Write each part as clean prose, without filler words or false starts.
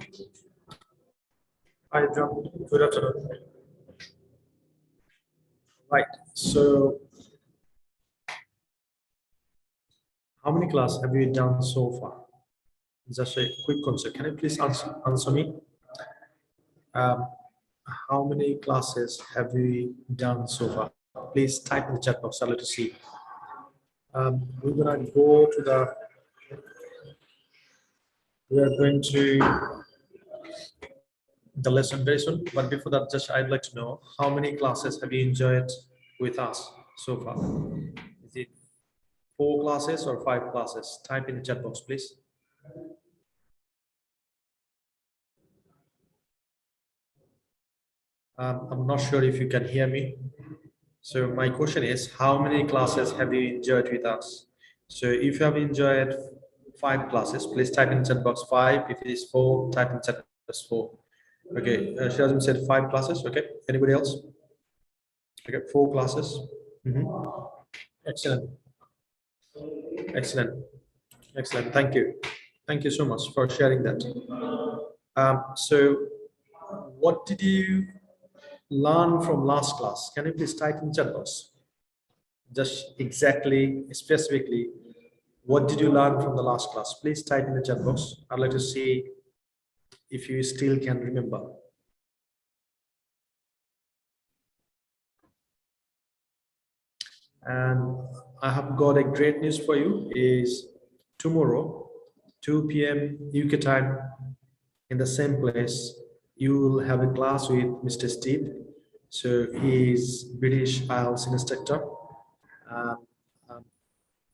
Hi, John. Good afternoon. Right. So, how many classes have you done so far? Just a quick concept. Can you please answer me? Um, how many classes have you done so far? Please type in the chat box. I'll let you see. We're gonna go to the. We are going to the lesson very soon. But before that, just I'd like to know how many classes have you enjoyed with us so far? Is it 4 classes or 5 classes? Type in the chat box, please. I'm not sure if you can hear me. So my question is, how many classes have you enjoyed with us? So if you have enjoyed 5 classes, please type in chat box 5. If it is 4, type in chat box 4. Okay, Shazim said 5 classes. Okay, anybody else? Okay, 4 classes. Mhm. Excellent, excellent, excellent. Thank you. Thank you so much for sharing that. So what did you learn from last class? Can you please type in chat box? Just exactly, specifically, what did you learn from the last class? Please type in the chat box. I'd like to see if you still can remember. And I have got a great news for you is tomorrow, 2 p.m. UK time, in the same place, you will have a class with Mr. Steve. So he is British IELTS instructor. Um, um,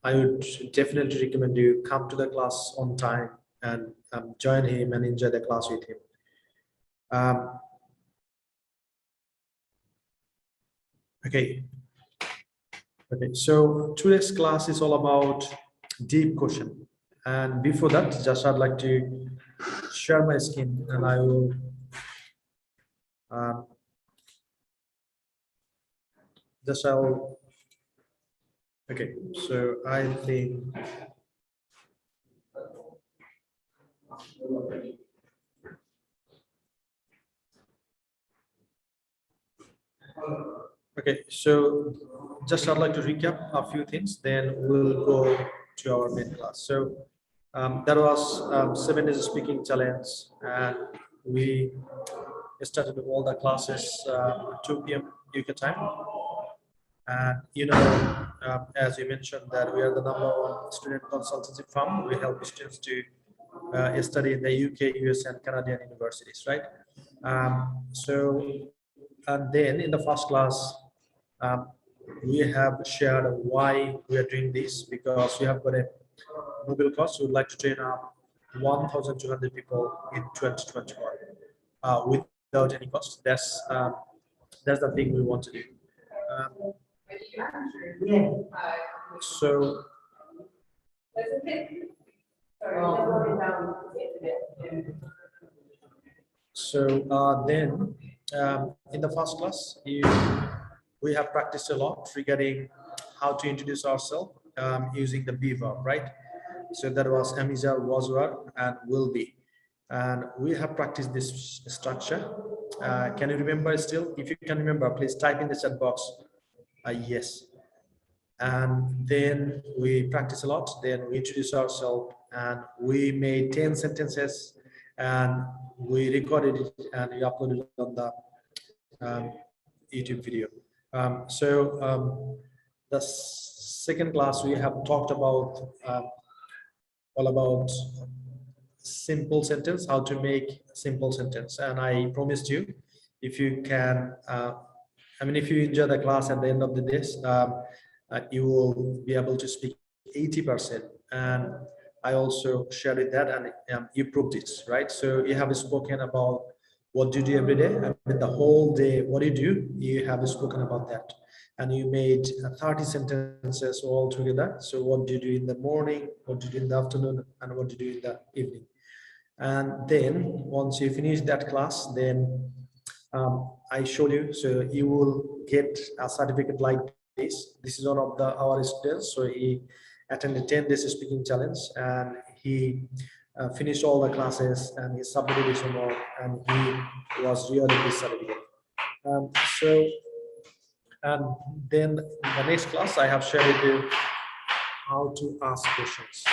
I would definitely recommend you come to the class on time and join him and enjoy the class with him. Um, okay. Okay. So today's class is all about deep question. And before that, just I'd like to share my screen and I will um, just I'll okay. So I think okay. So just I'd like to recap a few things, then we'll go to our main class. So that was 7 days speaking challenge, and we started all the classes 2 p.m. UK time. And as you mentioned, that we are the #1 student consultancy firm. We help students to study in the UK, US, and Canadian universities, right? And then in the first class, um, we have shared why we are doing this because we have got a mobile course. We would like to train up 1,200 people in 2021 without any cost. That's the thing we want to do. Um, so then in the first class, we have practiced a lot regarding how to introduce ourselves using the be verb, right? So that was am, is, are, was, were, and will be. And we have practiced this structure. Can you remember still? If you can remember, please type in the chat box yes. And then we practice a lot. Then we introduce ourselves and we made 10 sentences and we recorded it and we uploaded it on the YouTube video. The second class we have talked about all about simple sentence, how to make simple sentence. And I promised you, if you can, if you enjoy the class at the end of the day, you will be able to speak 80%. And I also shared it that, and you proved it, right? So you have spoken about what do you do every day. I mean, the whole day, what do you do? You have spoken about that, and you made 30 sentences all together. So what do you do in the morning? What do you do in the afternoon? And what do you do in the evening? And then once you finish that class, then I showed you, so you will get a certificate like this. This is one of our students. So he attended 10 days speaking challenge and he finished all the classes and he submitted his homework and he was rewarded this certificate. So, and then the next class I have shared with you how to ask questions.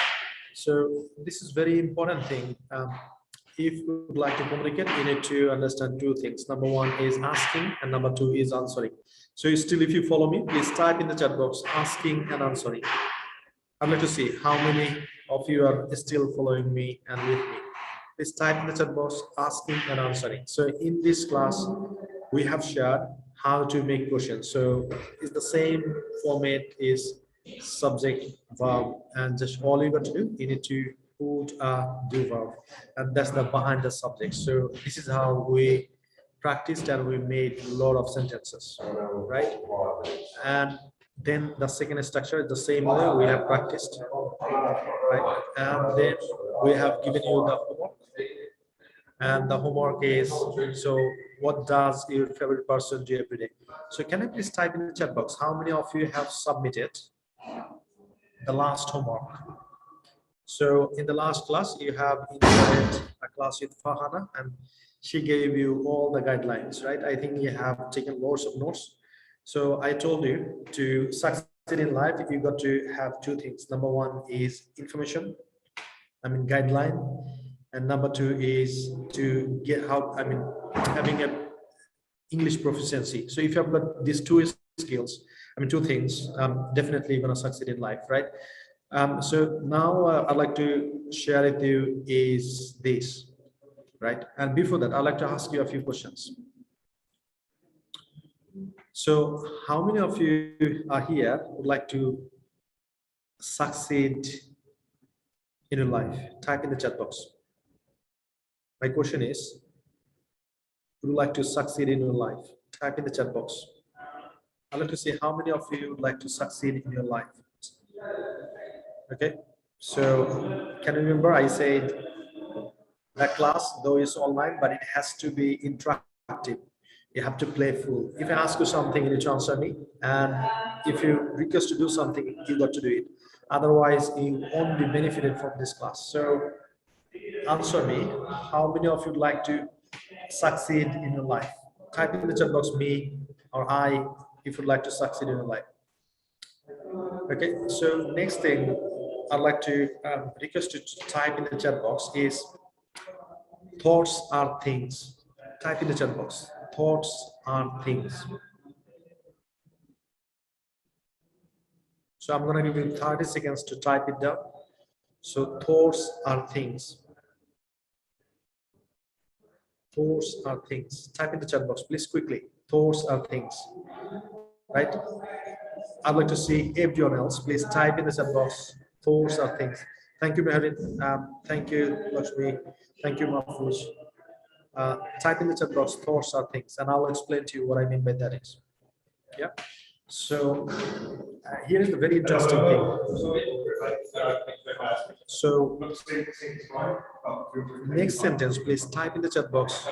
So this is very important thing. If you would like to communicate, you need to understand two things. Number one is asking, and number two is answering. So still, if you follow me, please type in the chat box asking and answering. I'd like to see how many of you are still following me and with me. Please type in the chat box asking and answering. So in this class, we have shared how to make questions. So it's the same format is subject, verb, and just all you got to do, you need to put a do verb, and that's the behind the subject. So this is how we practiced and we made a lot of sentences, right? And then the second structure is the same way we have practiced, right? And then we have given you the homework, and the homework is, so what does your favorite person do every day? So can you please type in the chat box how many of you have submitted the last homework? So in the last class you have included a class with Fahana and she gave you all the guidelines, right? I think you have taken lots of notes. So I told you to succeed in life, you got to have two things. Number one is information, guideline, and number two is to get how, having a English proficiency. So if you have got these two skills, two things, definitely you're gonna succeed in life, right? So now I'd like to share with you is this, right? And before that, I'd like to ask you a few questions. So how many of you are here would like to succeed in your life? Type in the chat box. My question is, would you like to succeed in your life? Type in the chat box. I'd like to see how many of you would like to succeed in your life. Okay, so can you remember I said that class, though it's online, but it has to be interactive. You have to play full. If I ask you something, you need to answer me. And if you request to do something, you got to do it. Otherwise, you won't be benefited from this class. So answer me, how many of you would like to succeed in your life? Type in the chat box, me or I, if you'd like to succeed in your life. Okay, so next thing I'd like to request you to type in the chat box is thoughts are things. Type in the chat box, thoughts are things. So I'm going to give you 30 seconds to type it down. So thoughts are things. Thoughts are things. Type in the chat box, please, quickly. Thoughts are things. Right? I'd like to see everyone else. Please type in the chat box. Thoughts are things. Thank you, Meherin. Thank you, Lakshmi. Thank you, Mahfouz. Type in the chat box. Thoughts are things, and I'll explain to you what I mean by that is. Yeah. So here is the very interesting thing. So next sentence, please type in the chat box.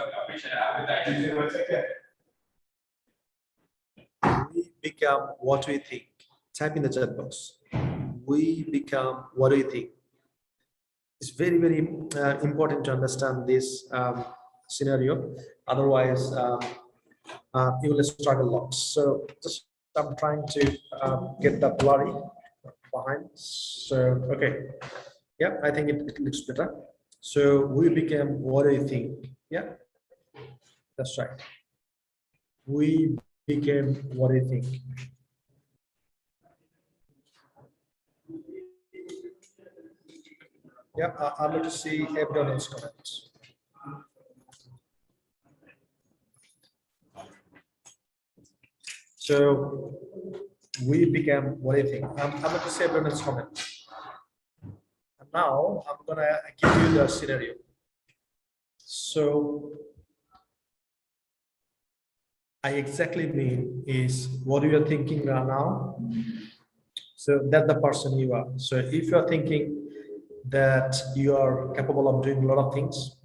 We become what we think. Type in the chat box. We become what we think. It's very, very important to understand this scenario. Otherwise, you will struggle a lot. So just I'm trying to get that blurry behind. So okay, yeah, I think it looks better. So we became what do you think? Yeah, that's right. We became what do you think? Yeah, I'd like to see everyone's comments. So we became what do you think? I'm going to say everyone's comments. And now I'm going to give you the scenario. So I exactly mean is what you are thinking right now. So that's the person you are. So if you are thinking that you are capable of doing a lot of things,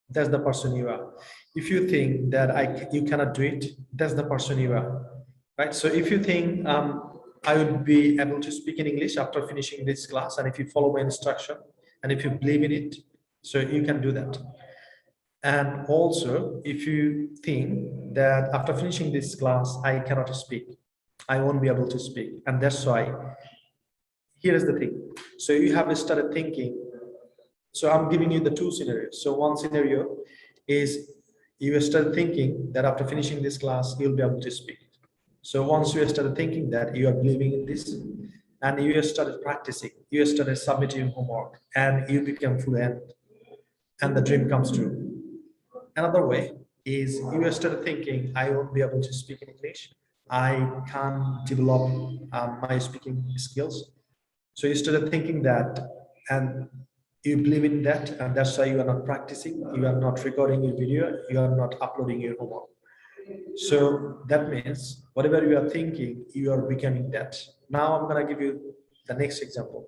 that's the person you are. If you think that you cannot do it, that's the person you are, right? So if you think I would be able to speak in English after finishing this class, and if you follow my instruction, and if you believe in it, so you can do that. And also, if you think that after finishing this class, I cannot speak, I won't be able to speak, and that's why, here is the thing. So you have started thinking. So I'm giving you the two scenarios. So one scenario is you start thinking that after finishing this class, you'll be able to speak. So once you started thinking that, you are believing in this, and you started practicing, you started submitting homework, and you become fluent, and the dream comes true. Another way is you started thinking, I won't be able to speak in English. I can't develop my speaking skills. So you started thinking that, and you believe in that, and that's why you are not practicing, you are not recording your video, you are not uploading your homework. So that means whatever you are thinking, you are becoming that. Now I'm gonna give you the next example.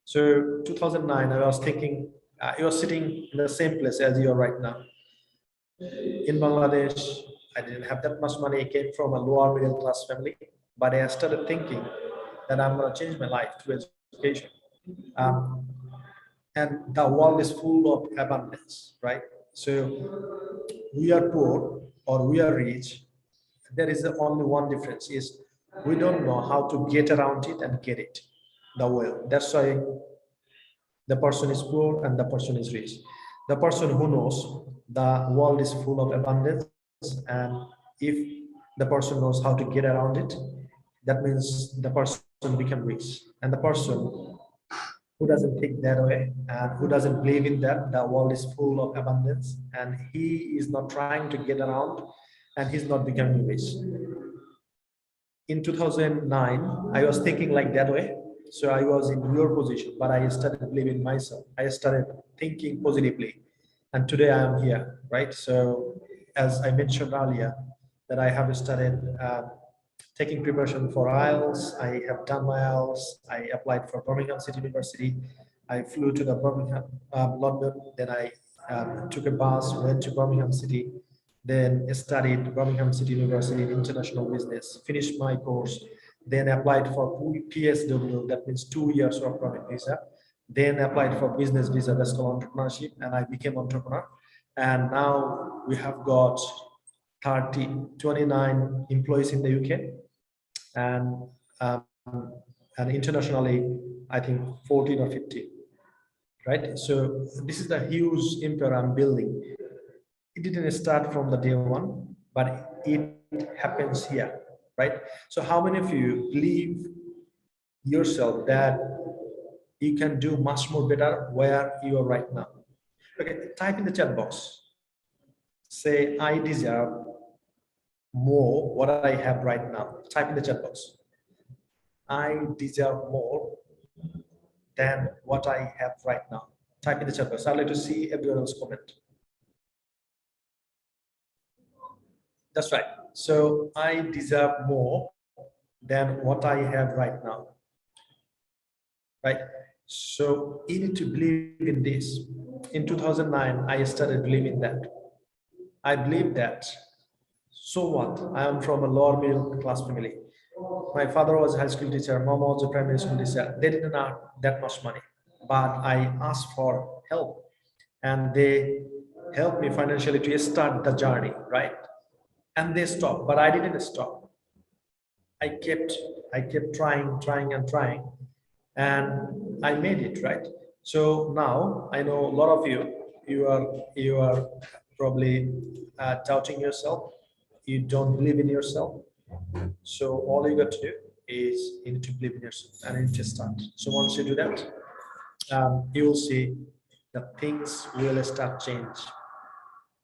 So 2009, I was thinking, I was sitting in the same place as you are right now. In Bangladesh, I didn't have that much money. I came from a lower middle class family, but I started thinking that I'm gonna change my life to education. Um, and the world is full of abundance, right? So we are poor or we are rich. There is only one difference: is we don't know how to get around it and get it the world. That's why the person is poor and the person is rich. The person who knows the world is full of abundance, and if the person knows how to get around it, that means the person become rich. And the person who doesn't think that way and who doesn't believe in that the world is full of abundance, and he is not trying to get around, and he's not becoming rich. In 2009, I was thinking like that way. So I was in your position, but I started believing myself, I started thinking positively, and today I am here, right? So as I mentioned earlier, that I have started taking preparation for IELTS. I have done my IELTS. I applied for Birmingham City University. I flew to the Birmingham, London. Then I took a bus, went to Birmingham City, then studied Birmingham City University in international business, finished my course, then applied for PSW, that means 2 years of permanent visa, then applied for business visa, that's called entrepreneurship, and I became entrepreneur. And now we have got 29 employees in the UK, and and internationally, I think 14 or 15, right? So this is the huge empire I'm building. It didn't start from the day one, but it happens here, right? So how many of you believe yourself that you can do much more better where you are right now? Okay, type in the chat box. Say, I deserve more what I have right now. Type in the chat box. I deserve more than what I have right now. Type in the chat box. I'd like to see everyone else comment. That's right. So I deserve more than what I have right now. Right? So you need to believe in this. In 2009, I started believing that. I believe that. So what? I am from a lower middle class family. My father was a high school teacher, mom was a primary school teacher. They didn't have that much money, but I asked for help, and they helped me financially to start the journey, right? And they stopped, but I didn't stop. I kept, I kept trying and trying, and I made it, right? So now I know a lot of you, you are probably doubting yourself. You don't believe in yourself. So all you got to do is you need to believe in yourself and you need to start. So once you do that, you will see that things will start change,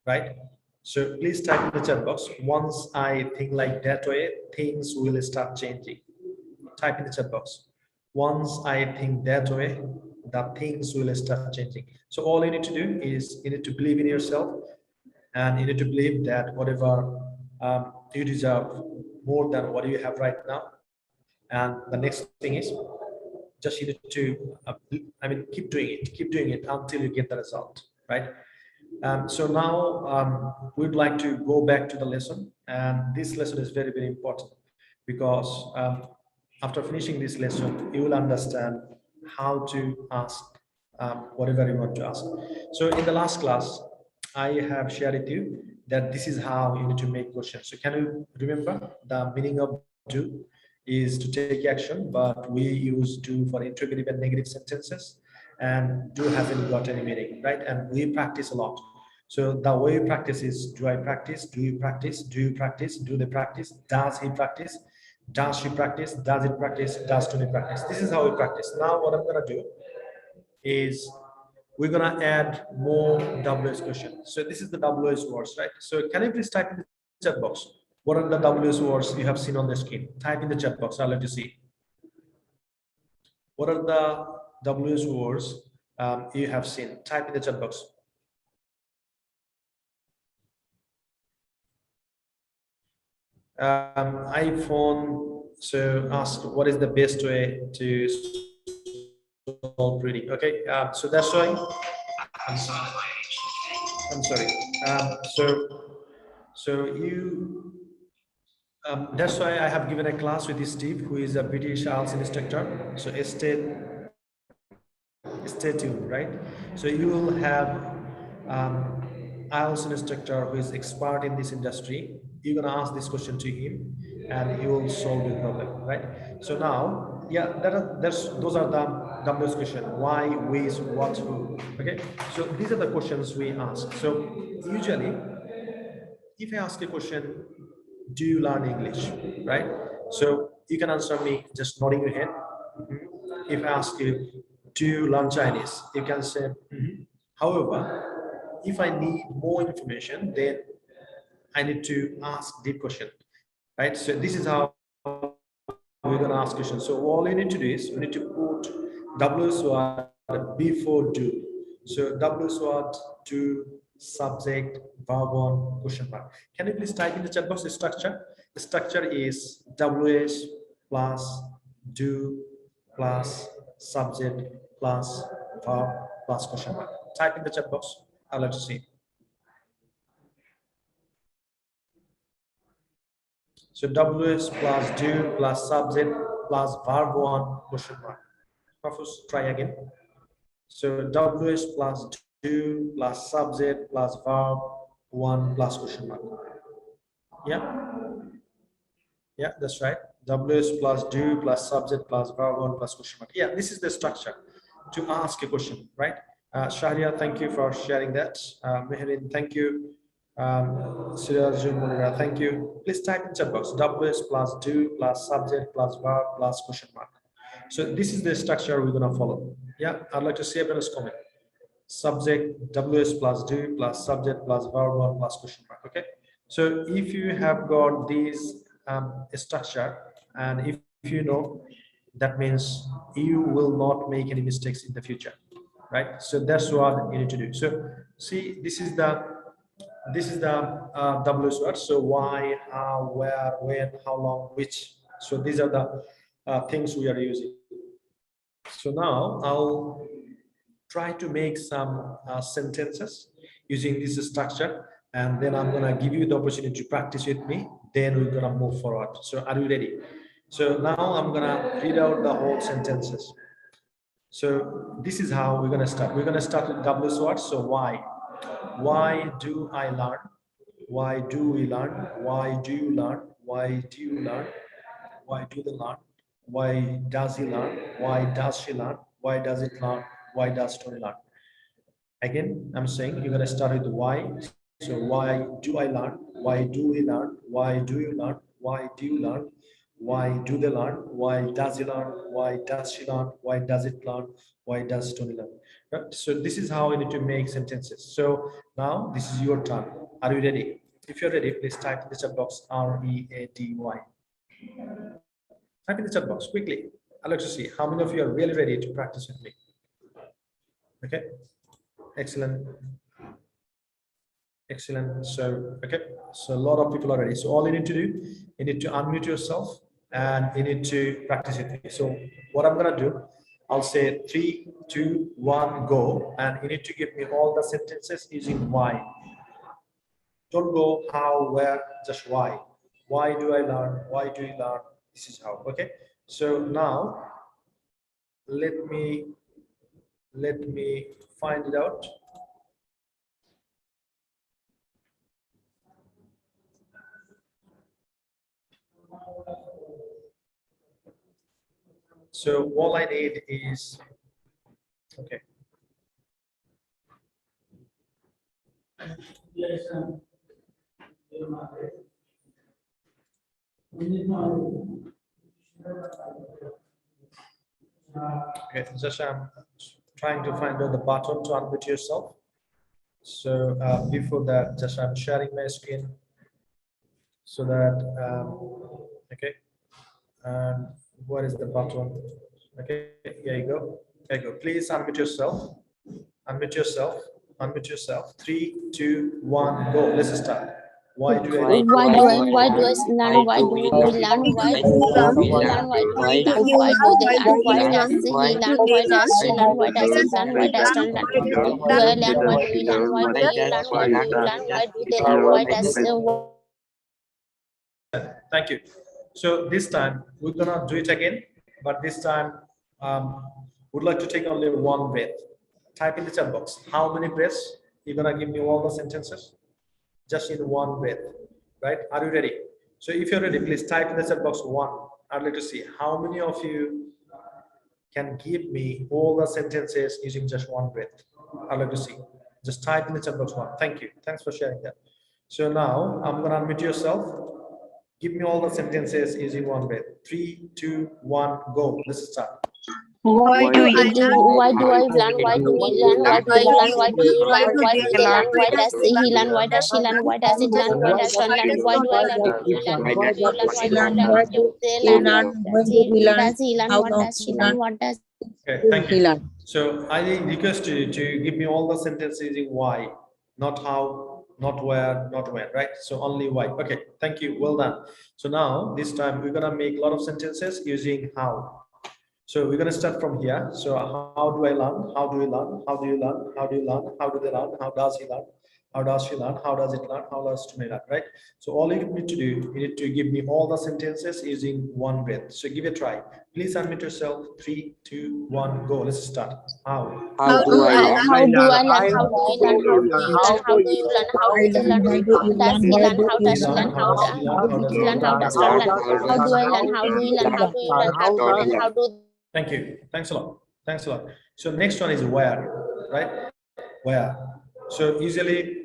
right? So please type in the chat box. Once I think like that way, things will start changing. Type in the chat box. Once I think that way, the things will start changing. So all you need to do is you need to believe in yourself, and you need to believe that whatever you deserve more than what you have right now. And the next thing is just you need to, keep doing it until you get the result, right? So now we'd like to go back to the lesson, and this lesson is very, very important because after finishing this lesson, you will understand how to ask whatever you want to ask. So in the last class, I have shared with you that this is how you need to make questions. So can you remember the meaning of do is to take action, but we use do for interrogative and negative sentences, and do hasn't got any meaning, right? And we practice a lot. So the way we practice is do I practice, do you practice, do you practice, do they practice, does he practice, does she practice, does it practice, does Tony practice. This is how we practice. Now what I'm gonna do is we're gonna add more WS questions. So this is the WS words, right? So can you please type in the chat box? What are the WS words you have seen on the screen? Type in the chat box. I'll let you see. What are the WS words you have seen? Type in the chat box. iPhone. So ask what is the best way to solve reading? Okay. So that's why. I'm sorry. So you. That's why I have given a class with Steve, who is a British IELTS instructor. So stay tuned, right? So you will have IELTS instructor who is expert in this industry. You're gonna ask this question to him, and he will solve your problem, right? So now, yeah, those are the WS question: why, which, what, who. Okay. So these are the questions we ask. So usually, if I ask a question, do you learn English, right? So you can answer me just nodding your head. If I ask you, do you learn Chinese, you can say, "Mhm." However, if I need more information, then I need to ask deep question, right? So this is how we're going to ask questions. So all you need to do is you need to put WS word before do. So WS word do, subject, verb one, question mark. Can you please type in the chat box the structure? The structure is WS plus do plus subject plus verb plus question mark. Type in the chat box. I'd like to see. So WS plus do plus subject plus verb one question mark. First, try again. So WS plus do plus subject plus verb one plus question mark. Yeah, yeah, that's right. WS plus do plus subject plus verb one plus question mark. Yeah, this is the structure to ask a question, right? Shahria, thank you for sharing that. Meherin, thank you. Sirajul Munira, thank you. Please type in chat box WS plus do plus subject plus verb plus question mark. So this is the structure we're gonna follow. Yeah, I'd like to see a better comment. Subject WS plus do plus subject plus verb one plus question mark. Okay. So if you have got this structure, and if you know, that means you will not make any mistakes in the future, right? So that's what you need to do. So see, this is the WS word. So why, how, where, when, how long, which. So these are the things we are using. So now I'll try to make some sentences using this structure, and then I'm gonna give you the opportunity to practice with me. Then we're gonna move forward. So are you ready? So now I'm gonna read out the whole sentences. So this is how we're gonna start. We're gonna start with WS word. So why? Why do I learn? Why do we learn? Why do you learn? Why do you learn? Why do they learn? Why does he learn? Why does she learn? Why does it learn? Why does Tony learn? Again, I'm saying you're gonna start with why. So why do I learn? Why do we learn? Why do you learn? Why do you learn? Why do they learn? Why does he learn? Why does she learn? Why does it learn? Why does Tony learn? Right? So this is how you need to make sentences. So now this is your turn. Are you ready? If you're ready, please type in the chat box READY. Type in the chat box quickly. I'd like to see how many of you are really ready to practice with me. Okay, excellent. Excellent. So, okay. So a lot of people are ready. So all you need to do, you need to unmute yourself and you need to practice it. So what I'm gonna do, I'll say 3, 2, 1, go, and you need to give me all the sentences using why. Don't go how, where, just why. Why do I learn? Why do you learn? This is how. Okay. So now let me Let me find it out. So all I need is, okay. Okay, just I'm trying to find out the button to unmute yourself. So before that, just I'm sharing my screen so that, okay. And what is the button? Okay, here you go. There you go. Please unmute yourself. Unmute yourself. Unmute yourself. 3, 2, 1, go. Let's start. Why do I learn? Why do I learn? Why do we learn? Why do we learn? Why do we learn? Why do they learn? Why does he learn? Why does she learn? Why does it learn? Why does it learn? Do I learn? Why do we learn? Why do you learn? Why do you learn? Why do they learn? Why does Thank you. So this time we're gonna do it again, but this time would like to take only one breath. Type in the chat box. How many breaths? You're gonna give me all the sentences just in one breath, right? Are you ready? So if you're ready, please type in the chat box one. I'd like to see how many of you can give me all the sentences using just one breath. I'd like to see. Just type in the chat box one. Thank you. Thanks for sharing that. So now I'm gonna unmute yourself. Give me all the sentences using one breath. 3, 2, 1, go. Let's start. why do I learn? Why do we learn? Why do you learn? Why do you learn? Why do they learn? Why does he learn? Why does she learn? Why does it learn? Why does Sean learn? Why do I learn? Why do you learn? Why do you learn? Why do you learn? Why do they learn? Does he learn? What does she learn? What does Okay, thank you. So I request you to give me all the sentences using why, not how, not where, not when, right? So only why. Okay, thank you. Well done. So now this time we're gonna make a lot of sentences using how. So we're gonna start from here. So how do I learn? How do we learn? How do you learn? How do you learn? How do they learn? How does he learn? How does she learn? How does it learn? How does it learn? Right? So all you need to do, you need to give me all the sentences using one breath. So give it a try. Please unmute yourself. 3, 2, 1, go. Let's start. How? how do I learn? How do I learn? How do we learn? How do you learn? How do you learn? How do they learn? How does he learn? How does she learn? How does he learn? How does Sean learn? How do I learn? How do we learn? How do you learn? How do they learn? How do Thank you. Thanks a lot. Thanks a lot. So next one is where, right? Where. So usually,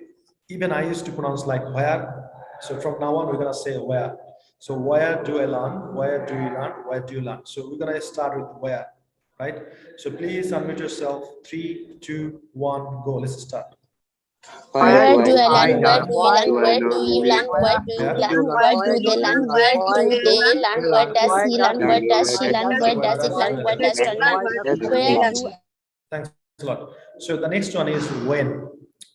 even I used to pronounce like where. So from now on, we're gonna say where. So where do I learn? Where do you learn? Where do you learn? So we're gonna start with where, right? So please unmute yourself. 3, 2, 1, go. Let's start. where do I learn? Where do we learn? Where do you learn? Where do you learn? Where do they learn? Where do they learn? Where does he learn? Where does she learn? Where does it learn? Where does Sean learn? Where do Thanks a lot. So the next one is when.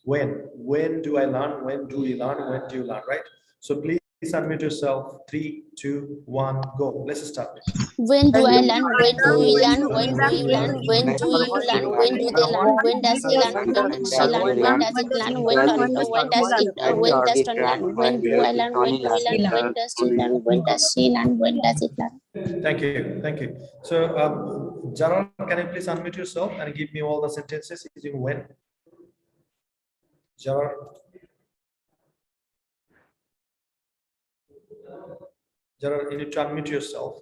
When do I learn? When do we learn? When do you learn? Right? So please unmute yourself. 3, 2, 1, go. Let's start. when do I learn? When do we learn? When do you learn? When do you learn? When do they learn? When does he learn? When does she learn? When does it learn? When does Sean learn? When do I learn? When do we learn? When does he learn? When does she learn? When does it learn? Thank you. Thank you. So, Gerald, can you please unmute yourself and give me all the sentences using when? Gerald. Gerald, you need to unmute yourself.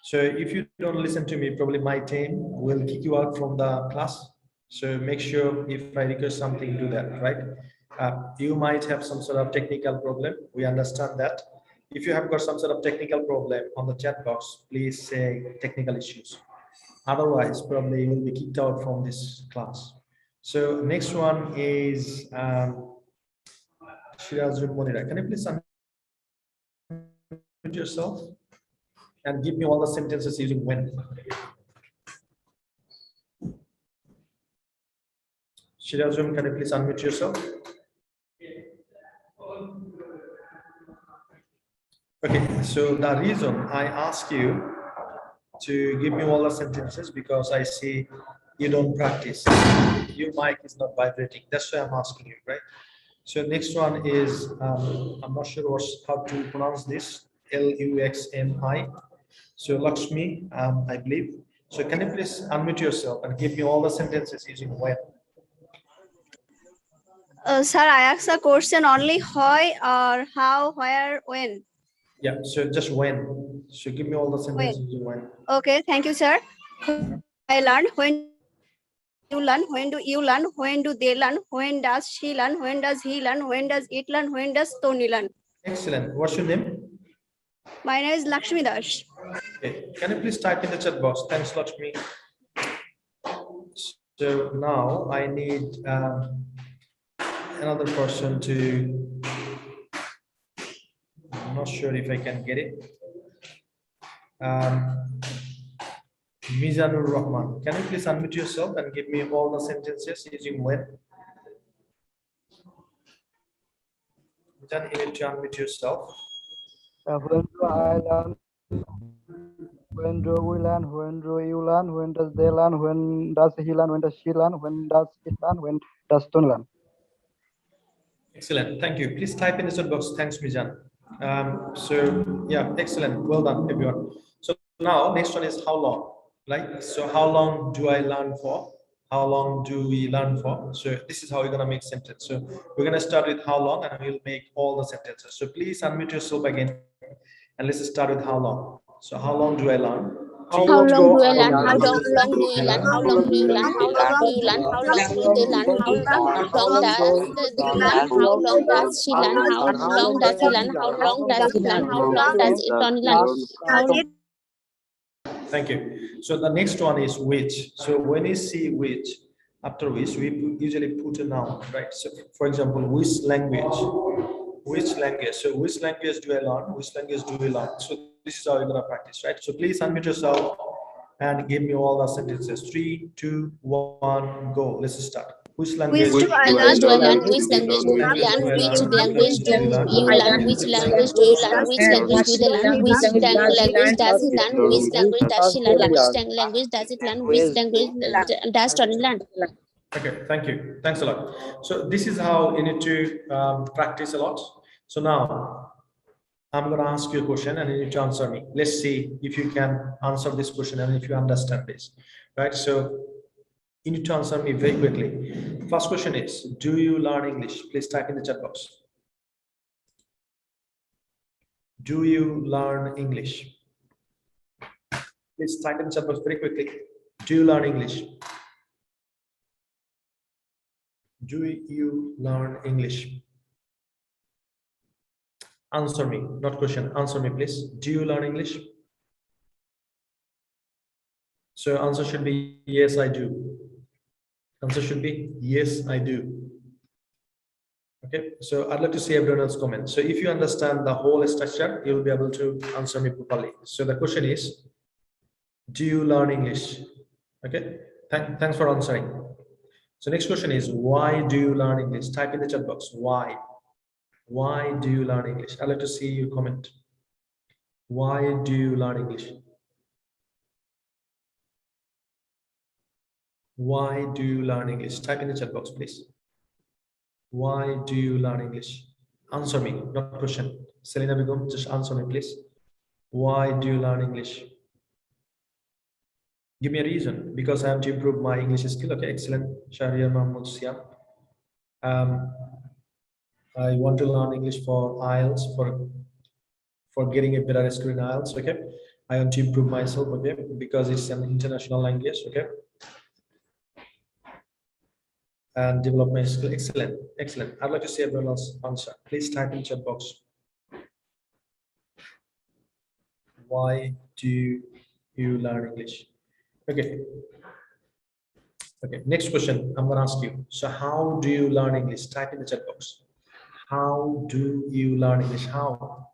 So if you don't listen to me, probably my team will kick you out from the class. So make sure if I request something, do that, right? You might have some sort of technical problem. We understand that. If you have got some sort of technical problem on the chat box, please say technical issues. Otherwise, probably you will be kicked out from this class. So next one is Shirazul Monira. Can you please unmute yourself and give me all the sentences using when? Shirazul, can you please unmute yourself? Okay, so the reason I ask you to give me all the sentences because I see you don't practice. Your mic is not vibrating. That's why I'm asking you, right? So next one is I'm not sure how to pronounce this. Luxmi. So Lakshmi, I believe. So can you please unmute yourself and give me all the sentences using when? Sir, I asked a question only why or how, where, when. Yeah, so just when. So give me all the sentences using when. Okay, thank you, sir. I learned. When you learn? When do you learn? When do they learn? When does she learn? When does he learn? When does it learn? When does Tony learn? Excellent. What's your name? My name is Lakshmi Das. Okay. Can you please type in the chat box? Thanks, Lakshmi. So now I need another person to. I'm not sure if I can get it. Mizanur Rahman. Can you please unmute yourself and give me all the sentences using when? Then you need to unmute yourself. When do I learn? When do we learn? When do you learn? When does they learn? When does he learn? When does she learn? When does it learn? When does Tony learn? Excellent. Thank you. Please type in the chat box. Thanks, Mizan. So yeah, excellent. Well done, everyone. So now next one is how long, right? So how long do I learn for? How long do we learn for? So this is how we're gonna make sentence. So we're gonna start with how long, and we'll make all the sentences. So please unmute yourself again, and let's start with how long. So how long do I learn? How long do I learn? How long do you learn? How long do you learn? How long do you learn? How long do they learn? How long does he learn? How long does she learn? How long does he learn? How long does it learn? How long does it only learn? How Thank you. So the next one is which. So when you see which, after which we usually put a noun, right? So for example, which language? Which language? So which language do I learn? Which language do we learn? So this is how you're gonna practice, right? So please unmute yourself and give me all the sentences. 3, 2, 1, go. Let's start. Which language? Which do I language do I learn? learn? Which language do you learn? Which language do you learn? Which language do you learn? Which language do they learn? Which language does he learn? Which language does she learn? Which language does it learn? Which language does Tony learn? Okay, thank you. Thanks a lot. So this is how you need to practice a lot. So now I'm going to ask you a question and you need to answer me. Let's see if you can answer this question and if you understand this, right? So you need to answer me very quickly. First question is, do you learn English? Please type in the chat box. Do you learn English? Please type in the chat box very quickly. Do you learn English? Do you learn English? Answer me, not question. Answer me, please. Do you learn English? So answer should be yes, I do. Answer should be yes, I do. Okay, so I'd like to see everyone else comment. So if you understand the whole structure, you'll be able to answer me properly. So the question is, do you learn English? Okay, thanks for answering. So next question is, why do you learn English? Type in the chat box. Why? Why do you learn English? I'd like to see you comment. Why do you learn English? Why do you learn English? Type in the chat box, please. Why do you learn English? Answer me, not question. Selena Begum, just answer me, please. Why do you learn English? Give me a reason. Because I have to improve my English skill. Okay, excellent. Shahriar Mahmoud Siam. I want to learn English for IELTS, for getting a better score in IELTS. Okay, I want to improve myself. Okay, because it's an international language. Okay, and develop my skill. Excellent, excellent. I'd like to see everyone else answer. Please type in chat box. Why do you learn English? Okay. Okay. Next question I'm gonna ask you. So how do you learn English? Type in the chat box. How do you learn English? How?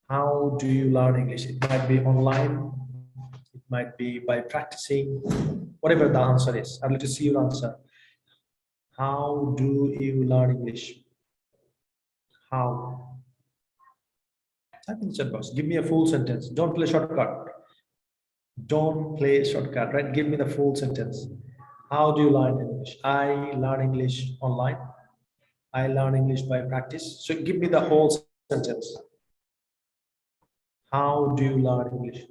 How do you learn English? It might be online. It might be by practicing. Whatever the answer is, I'd like to see your answer. How do you learn English? How? Type in the chat box. Give me a full sentence. Don't play shortcut. Don't play shortcut, right? Give me the full sentence. How do you learn English? I learn English online. I learn English by practice. So give me the whole sentence. How do you learn English?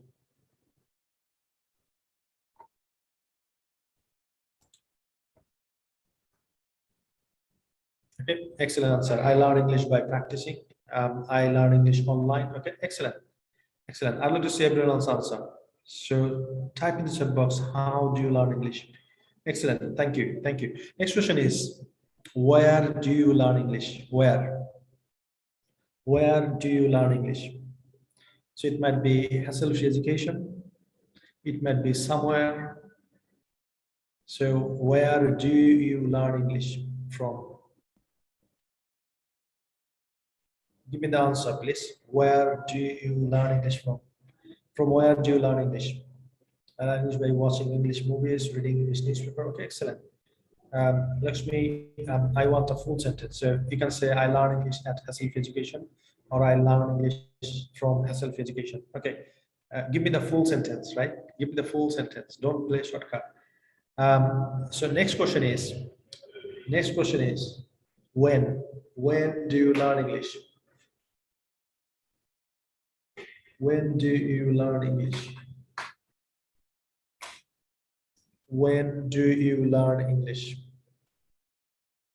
Okay, excellent answer. I learn English by practicing. I learn English online. Okay, excellent. Excellent. I'd like to see everyone's answer. So type in the chat box, how do you learn English? Excellent. Thank you. Thank you. Next question is, where do you learn English? Where? Where do you learn English? So it might be hassle-free education. It might be somewhere. So where do you learn English from? Give me the answer, please. Where do you learn English from? From where do you learn English? I learn English by watching English movies, reading English newspaper. Okay, excellent. Lakshmi, I want a full sentence. So you can say I learn English at Self Education, or I learn English from Self Education. Okay, give me the full sentence, right? Give me the full sentence. Don't play shortcut. So next question is when? When do you learn English? When do you learn English? When do you learn English?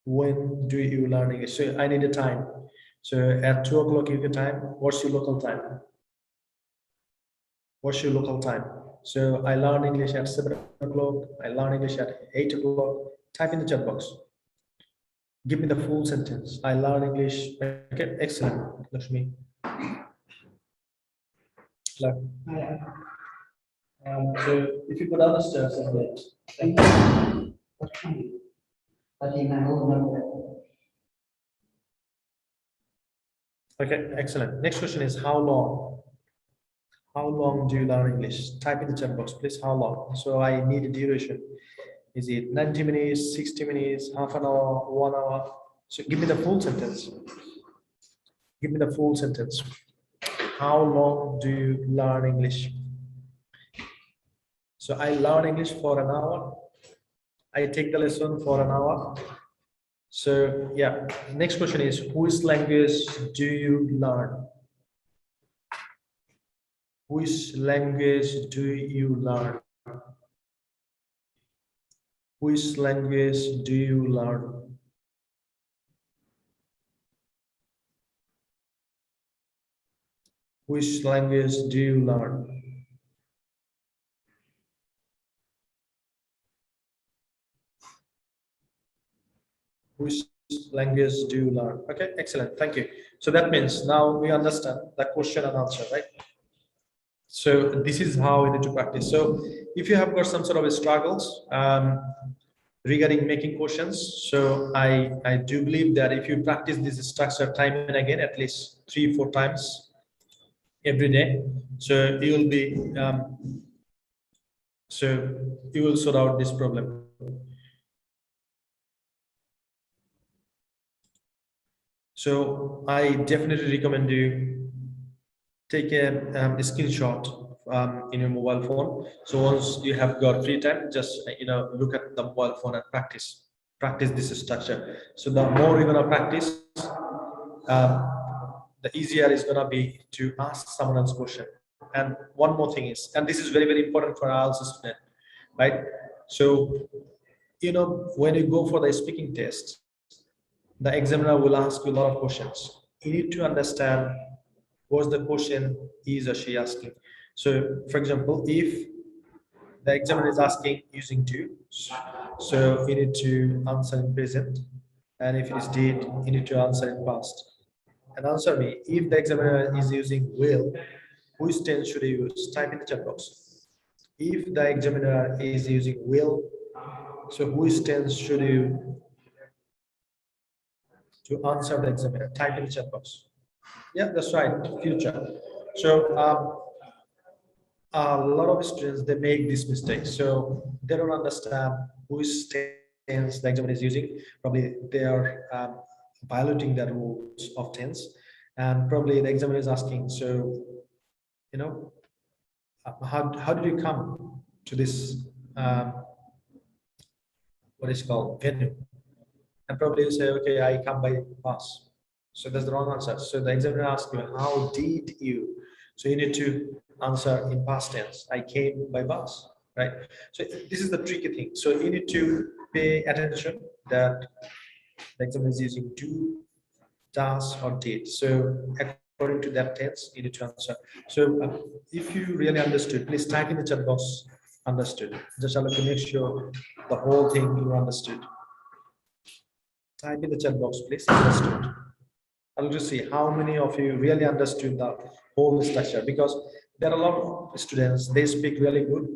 When do you learn English? So I need a time. So at 2 o'clock UK time, what's your local time? What's your local time? So I learn English at 7 o'clock. I learn English at 8 o'clock. Type in the chat box. Give me the full sentence. I learn English. Okay, excellent, Lakshmi. So if you could understand something. Okay, excellent. Next question is how long? How long do you learn English? Type in the chat box, please. How long? So I need a duration. Is it 90 minutes, 60 minutes, half an hour, 1 hour? So give me the full sentence. Give me the full sentence. How long do you learn English? So I learn English for an hour. I take the lesson for an hour. So yeah, next question is, which language do you learn? Which language do you learn? Which language do you learn? Which language do you learn? Which language do you learn? Okay, excellent. Thank you. So that means now we understand the question and answer, right? So this is how we need to practice. So if you have got some sort of struggles regarding making questions, so I do believe that if you practice this structure time and again, at least 3-4 times every day, so you will be so you will sort out this problem. So I definitely recommend you take a screenshot in your mobile phone. So once you have got free time, just look at the mobile phone and practice this structure. So the more you're gonna practice, the easier it's gonna be to ask someone else question. And one more thing is, and this is very, very important for our student, right? So when you go for the speaking test, the examiner will ask you a lot of questions. You need to understand what the question is or she asking. So for example, if the examiner is asking using do, so you need to answer in present, and if it is did, you need to answer in past. And answer me, if the examiner is using will, which tense should you use? Type in the chat box. If the examiner is using will, so which tense should you to answer the examiner? Type in the chat box. Yeah, that's right, future. So a lot of students, they make this mistake. So they don't understand which tense the examiner is using. Probably they are violating the rules of tense, and probably the examiner is asking, so how did you come to this what is called venue? And probably you say, okay, I come by bus. So that's the wrong answer. So the examiner asks you, how did you? So you need to answer in past tense. I came by bus, right? So this is the tricky thing. So you need to pay attention that The examiner is using do, does, or did. So according to that tense, you need to answer. So if you really understood, please type in the chat box understood. Just have to make sure the whole thing you understood. Type in the chat box, please. Understood. I'll just see how many of you really understood the whole structure, because there are a lot of students, they speak really good.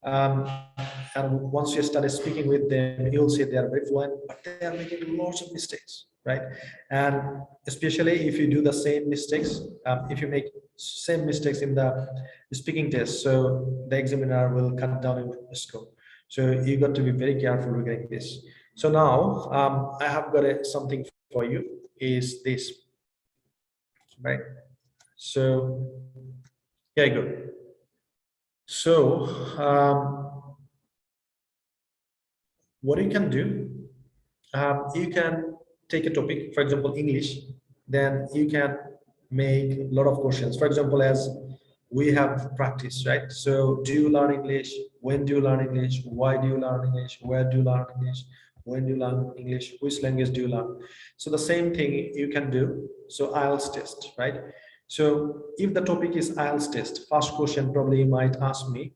And once you start speaking with them, you'll see they are very fluent, but they are making lots of mistakes, right? And especially if you do the same mistakes, if you make same mistakes in the speaking test, so the examiner will cut down your score. So you got to be very careful regarding this. So now I have got something for you, is this, right? So here you go. So what you can do, you can take a topic, for example English, then you can make a lot of questions. For example, as we have practice, right? So do you learn English? When do you learn English? Why do you learn English? Where do you learn English? When do you learn English? Which language do you learn? So the same thing you can do. So IELTS test, right? So if the topic is IELTS test, first question probably you might ask me,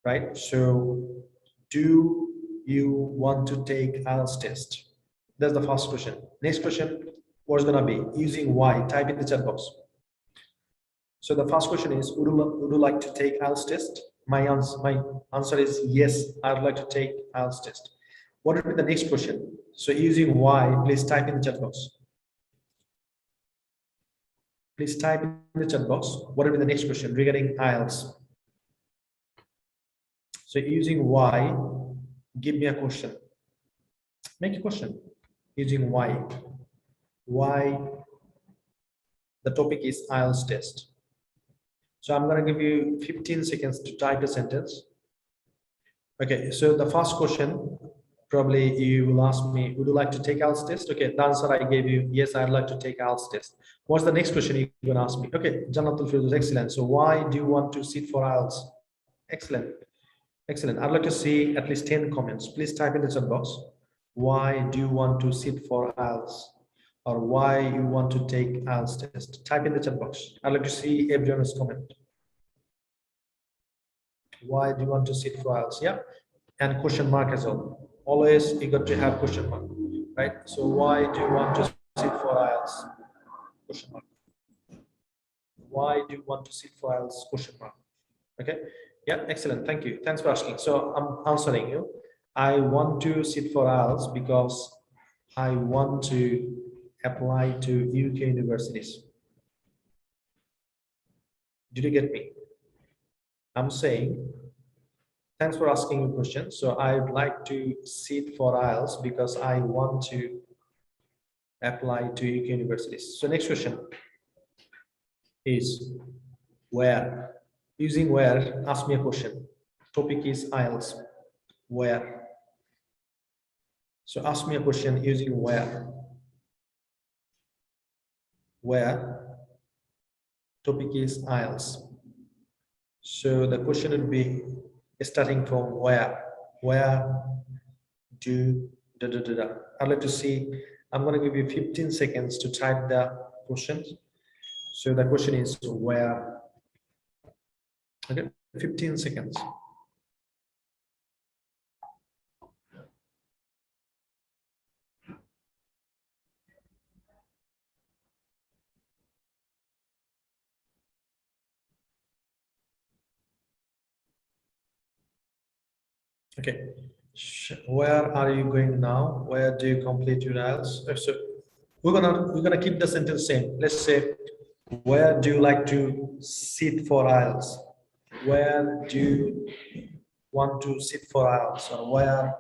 right? So do you want to take IELTS test? That's the first question. Next question, what's gonna be? Using why? Type in the chat box. So the first question is, would you like to take IELTS test? My answer is yes, I'd like to take IELTS test. What would be the next question? So using why, please type in the chat box. Please type in the chat box. What would be the next question regarding IELTS? So using why, give me a question. Make a question using why. Why the topic is IELTS test. So I'm going to give you 15 seconds to type a sentence. Okay, so the first question, probably you will ask me, would you like to take IELTS test? Okay, the answer I gave you, yes, I'd like to take IELTS test. What's the next question you're going to ask me? Okay, Janatul Field is excellent. So why do you want to sit for IELTS? Excellent. Excellent. I'd like to see at least 10 comments. Please type in the chat box. Why do you want to sit for IELTS? Or why you want to take IELTS test? Type in the chat box. I'd like to see everyone's comment. Why do you want to sit for IELTS? Yeah, and question mark as well. Always you got to have question mark, right? So why do you want to sit for IELTS? Question mark. Why do you want to sit for IELTS? Question mark. Okay. Yeah, excellent. Thank you. Thanks for asking. So I'm answering you. I want to sit for IELTS because I want to apply to UK universities. Did you get me? I'm saying, thanks for asking a question. So I'd like to sit for IELTS because I want to apply to UK universities. So next question is where. Using where, ask me a question. Topic is IELTS. Where? So ask me a question using where. Where? Topic is IELTS. So the question would be starting from where. Where do da da da da. I'd like to see. I'm going to give you 15 seconds to type the questions. So the question is where. Okay, 15 seconds. Okay, where are you going now? Where do you complete your IELTS? So we're gonna keep the sentence same. Let's say, where do you like to sit for IELTS? Where do you want to sit for IELTS? Or where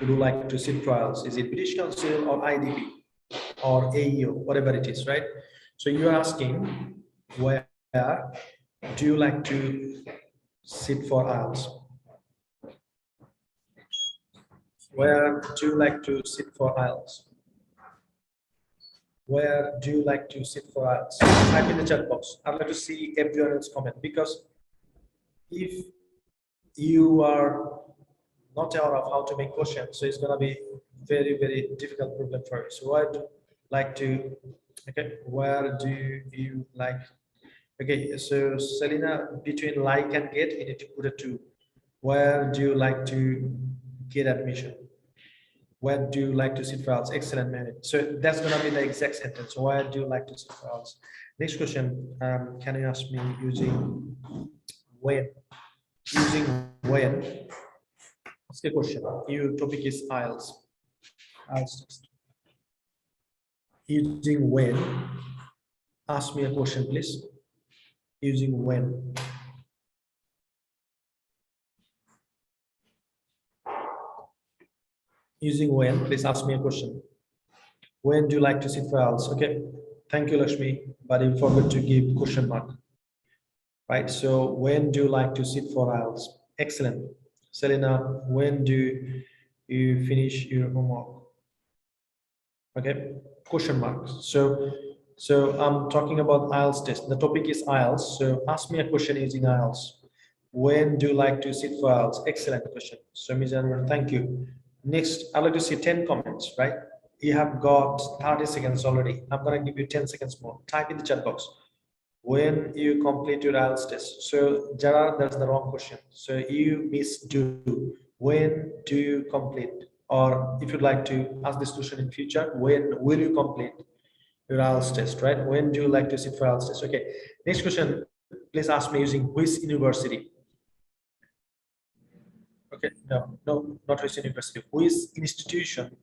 would you like to sit for IELTS? Is it British Council or IDP or AEO, whatever it is, right? So you're asking, where do you like to sit for IELTS? Where do you like to sit for IELTS? Where do you like to sit for IELTS? Type in the chat box. I'd like to see everyone's comment, because if you are not aware of how to make questions, so it's gonna be very difficult problem for you. So where do you like to, okay, where do you like, okay, so Selena, between like and get, you need to put a 2. Where do you like to get admission? Where do you like to sit for hours? Excellent, man. So that's gonna be the exact sentence. Where do you like to sit for hours? Next question, can you ask me using when? Using when? Ask a question. Your topic is IELTS. IELTS test. Using when? Ask me a question, please. Using when? Using when? Please ask me a question. When do you like to sit for IELTS? Okay. Thank you, Lakshmi. But you forgot to give question mark. Right. So when do you like to sit for IELTS? Excellent. Selena, when do you finish your homework? Okay. Question mark. So I'm talking about IELTS test. The topic is IELTS. So ask me a question using IELTS. When do you like to sit for IELTS? Excellent question. So Ms. Anwar, thank you. Next, I'd like to see 10 comments, right? You have got 30 seconds already. I'm going to give you 10 seconds more. Type in the chat box when you complete your IELTS test. So Gerard, that's the wrong question. So you miss do. When do you complete? Or if you'd like to ask this question in future, when will you complete your IELTS test, right? When do you like to sit for IELTS test? Okay. Next question, please ask me using which university? Okay, no, not which university. Which institution?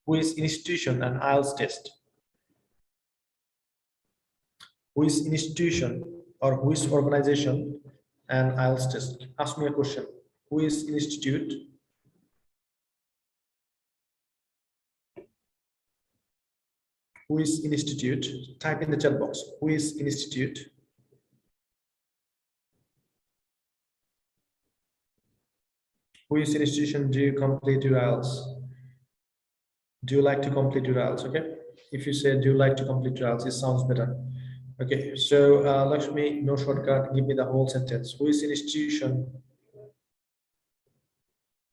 Which institution and IELTS test? Which institution or which organization and IELTS test? Ask me a question. Which institute? Which institute? Type in the chat box. Which institute? Which institution do you complete your IELTS? Do you like to complete your IELTS? Okay. If you say, do you like to complete your IELTS, it sounds better. Okay. So Lakshmi, no shortcut. Give me the whole sentence. Which institution?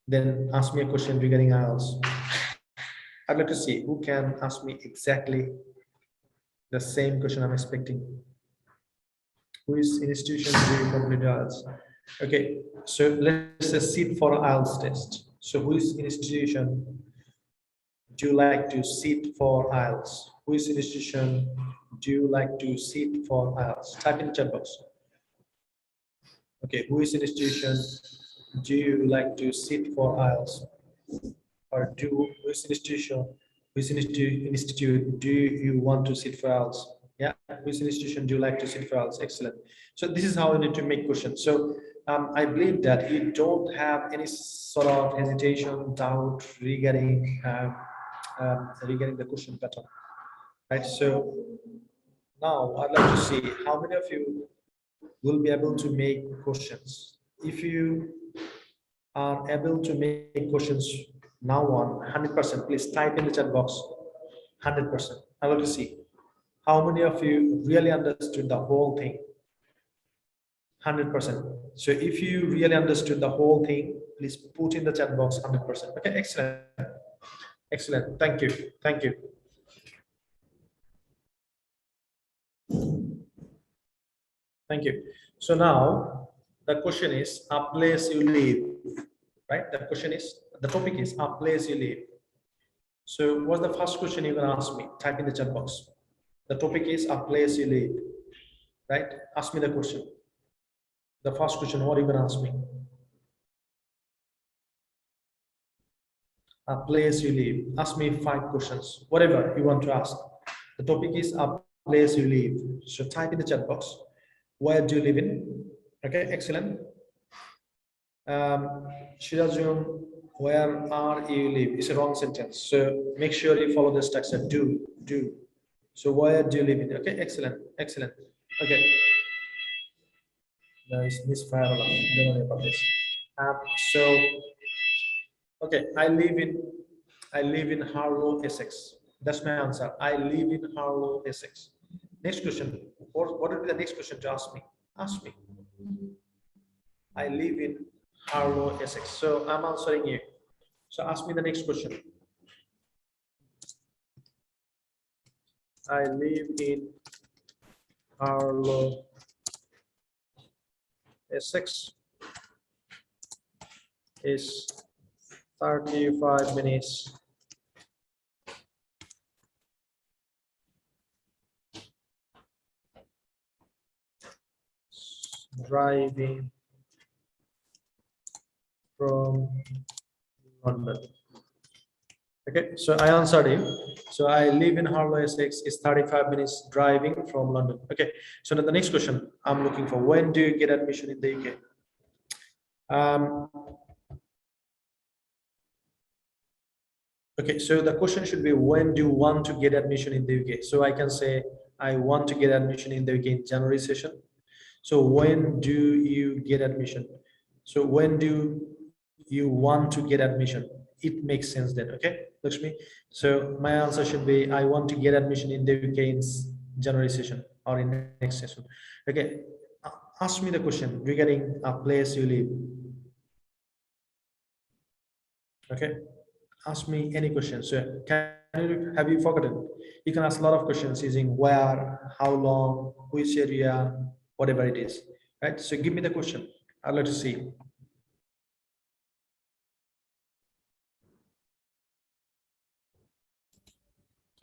Then ask me a question regarding IELTS. I'd like to see who can ask me exactly the same question I'm expecting. Which institution do you complete IELTS? Okay. So let's just sit for IELTS test. So which institution do you like to sit for IELTS? Which institution do you like to sit for IELTS? Type in the chat box. Okay, which institution do you like to sit for IELTS? Or which institute do you want to sit for IELTS? Yeah, which institution do you like to sit for IELTS? Excellent. So this is how you need to make questions. So I believe that you don't have any sort of hesitation, doubt regarding regarding the question pattern, right? So now I'd like to see how many of you will be able to make questions. If you are able to make questions now on 100%, please type in the chat box 100%. I want to see how many of you really understood the whole thing. 100%. So if you really understood the whole thing, please put in the chat box 100%. Okay, excellent. Excellent. Thank you. Thank you. Thank you. So now the question is a place you live, right? The question is, the topic is a place you live. So what's the first question you're gonna ask me? Type in the chat box. The topic is a place you live, right? Ask me the question. The first question, what are you gonna ask me? A place you live. Ask me 5 questions, whatever you want to ask. The topic is a place you live. So type in the chat box. Where do you live in? Okay, excellent. Shirajum, where are you live? It's a wrong sentence. So make sure you follow the structure. Do. So where do you live in? Okay, excellent, excellent. Okay. There is misfire alarm. Don't worry about this. So okay, I live in Harlow, Essex. That's my answer. I live in Harlow, Essex. Next question. What would be the next question to ask me? Ask me. I live in Harlow, Essex. So I'm answering you. So ask me the next question. I live in Harlow, Essex. Is 35 minutes driving from London. Okay, so I answered him. So I live in Harlow, Essex. Is 35 minutes driving from London. Okay, so then the next question I'm looking for: when do you get admission in the UK? Okay, so the question should be, when do you want to get admission in the UK? So I can say I want to get admission in the UK in January session. So when do you get admission? So when do you want to get admission? It makes sense then. Okay, Lakshmi. So my answer should be, I want to get admission in the UK in January session or in next session. Okay, ask me the question regarding a place you live. Okay, ask me any question. So have you forgotten? You can ask a lot of questions using where, how long, which area, whatever it is, right? So give me the question. I'd like to see.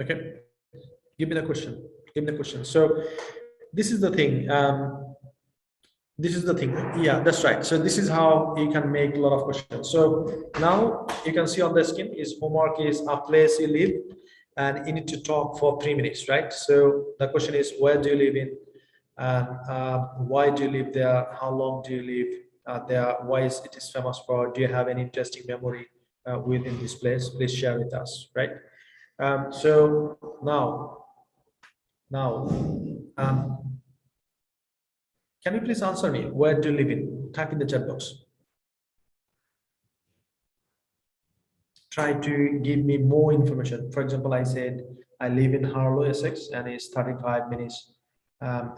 Okay, give me the question. Give me the question. So this is the thing. This is the thing. Yeah, that's right. So this is how you can make a lot of questions. So now you can see on the screen is homework is a place you live, and you need to talk for 3 minutes, right? So the question is, where do you live in, and why do you live there? How long do you live there? Why is it is famous for? Do you have any interesting memory within this place? Please share with us, right? So now, can you please answer me? Where do you live in? Type in the chat box. Try to give me more information. For example, I said I live in Harlow, Essex, and it's 35 minutes